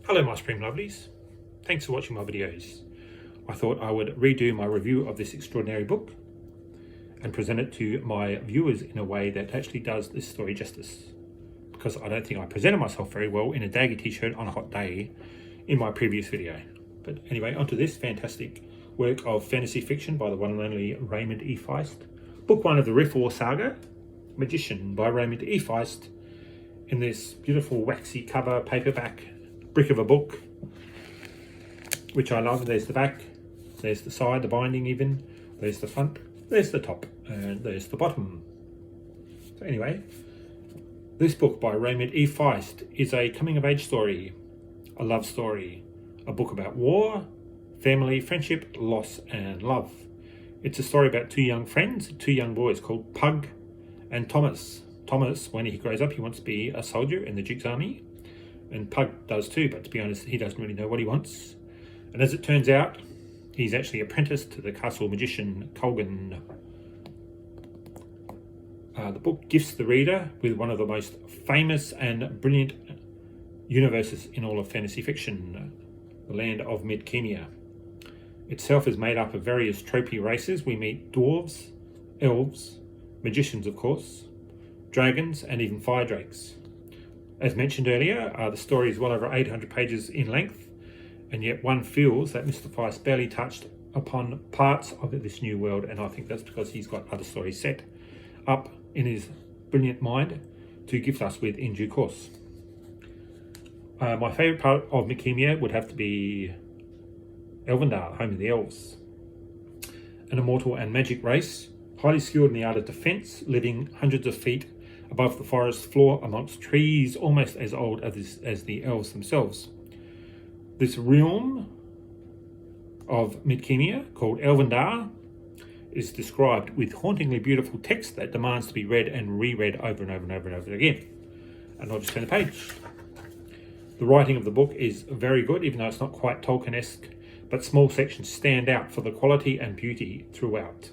Hello my Supreme Lovelies, thanks for watching my videos. I thought I would redo my review of this extraordinary book and present it to my viewers in a way that actually does this story justice, because I don't think I presented myself very well in a daggy t-shirt on a hot day in my previous video. But anyway, onto this fantastic work of fantasy fiction by the one and only Raymond E Feist. Book 1 of the Riff War saga, Magician by Raymond E Feist, in this beautiful waxy cover paperback brick of a book, which I love. There's the back, there's the side, the binding even, there's the front, there's the top, and there's the bottom. So anyway, this book by Raymond E Feist is a coming-of-age story, a love story, a book about war, family, friendship, loss, and love. It's a story about two young friends, two young boys called Pug and Thomas. Thomas, when he grows up, he wants to be a soldier in the Duke's army, and Pug does too, but to be honest, he doesn't really know what he wants. And as it turns out, he's actually apprenticed to the castle magician Colgan. The book gifts the reader with one of the most famous and brilliant universes in all of fantasy fiction, the land of Midkemia. Itself is made up of various tropey races. We meet dwarves, elves, magicians of course, dragons, and even fire drakes. As mentioned earlier, the story is well over 800 pages in length, and yet one feels that Mr. Feist barely touched upon parts of this new world, and I think that's because he's got other stories set up in his brilliant mind to gift us with in due course. My favourite part of Midkemia would have to be Elvendar, home of the elves. An immortal and magic race, highly skilled in the art of defence, living hundreds of feet above the forest floor amongst trees almost as old as the elves themselves. This realm of Midkemia, called Elvendar, is described with hauntingly beautiful text that demands to be read and reread over and over and over and over again. And I'll just turn the page. The writing of the book is very good, even though it's not quite Tolkien-esque, but small sections stand out for the quality and beauty throughout.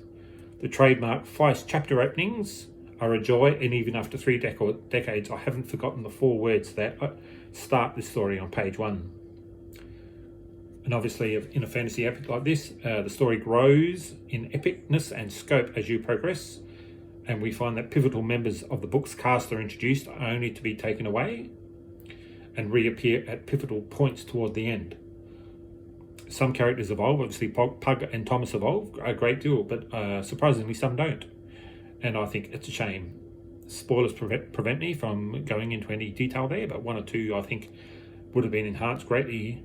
The trademark Feist chapter openings are a joy, and even after 3 decades, I haven't forgotten the 4 words that start this story on page 1. And obviously, in a fantasy epic like this, the story grows in epicness and scope as you progress, and we find that pivotal members of the book's cast are introduced only to be taken away and reappear at pivotal points toward the end. Some characters evolve. Obviously Pug and Thomas evolve a great deal, but surprisingly some don't. And I think it's a shame. Spoilers prevent me from going into any detail there, but 1 or 2 I think would have been enhanced greatly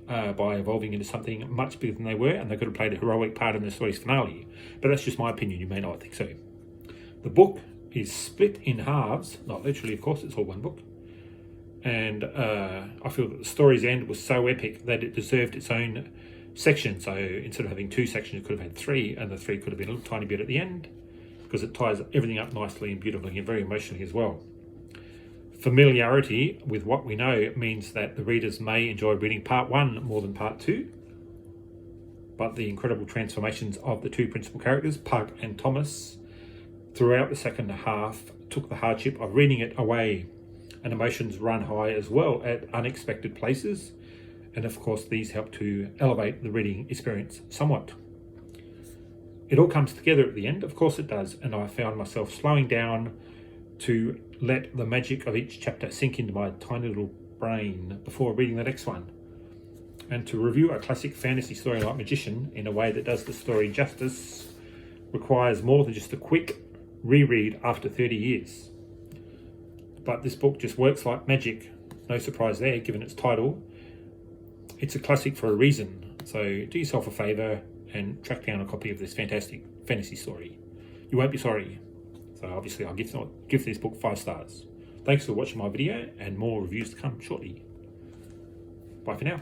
by evolving into something much bigger than they were, and they could have played a heroic part in the story's finale. But that's just my opinion, you may not think so. The book is split in halves, not literally of course, it's all one book. And I feel that the story's end was so epic that it deserved its own section. So instead of having 2 sections, it could have had 3, and the 3 could have been a little tiny bit at the end, because it ties everything up nicely and beautifully and very emotionally as well. Familiarity with what we know means that the readers may enjoy reading part 1 more than part 2, but the incredible transformations of the 2 principal characters, Pug and Thomas, throughout the second half took the hardship of reading it away, and emotions run high as well at unexpected places, and of course these help to elevate the reading experience somewhat. It all comes together at the end, of course it does, and I found myself slowing down to let the magic of each chapter sink into my tiny little brain before reading the next one. And to review a classic fantasy story like Magician in a way that does the story justice requires more than just a quick reread after 30 years. But this book just works like magic, no surprise there given its title. It's a classic for a reason, so do yourself a favour and track down a copy of this fantastic fantasy story. You won't be sorry. So obviously I'll give this book 5 stars. Thanks for watching my video, and more reviews to come shortly. Bye for now.